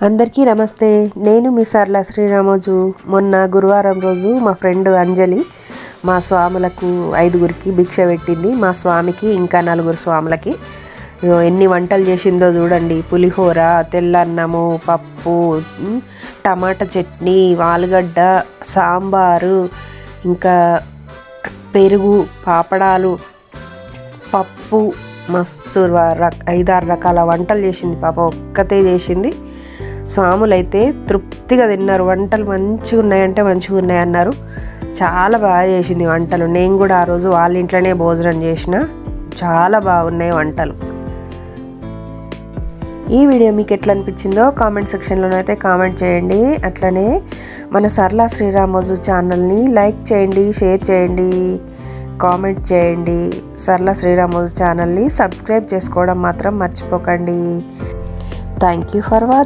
అందరికీ నమస్తే. నేను మీ సర్ల శ్రీరామోజు. మొన్న గురువారం రోజు మా ఫ్రెండ్ అంజలి మా స్వాములకు 5గురికి భిక్ష పెట్టింది. మా స్వామికి ఇంకా 4 స్వాములకి. ఎన్ని వంటలు చేసిందో చూడండి. పులిహోర, తెల్లన్నము, పప్పు, టమాటా చట్నీ, ఆలుగడ్డ, సాంబారు, ఇంకా పెరుగు, పాపడాలు, పప్పు, మస్తు 5-6 రకాల వంటలు చేసింది. పాప ఒక్కతే చేసింది. స్వాములైతే తృప్తిగా తిన్నారు. వంటలు మంచిగా ఉన్నాయంటే మంచిగా ఉన్నాయన్నారు. చాలా బాగా చేసింది వంటలు. నేను కూడా ఆ రోజు వాళ్ళ ఇంట్లోనే భోజనం చేసిన. చాలా బాగున్నాయి వంటలు. ఈ వీడియో మీకు ఎట్లా అనిపించిందో కామెంట్ సెక్షన్లోనైతే కామెంట్ చేయండి. అట్లనే మన సర్ల శ్రీరామోజు ఛానల్ని లైక్ చేయండి, షేర్ చేయండి, కామెంట్ చేయండి. సర్ల శ్రీరామోజు ఛానల్ని సబ్స్క్రైబ్ చేసుకోవడం మాత్రం మర్చిపోకండి. Thank you for watching.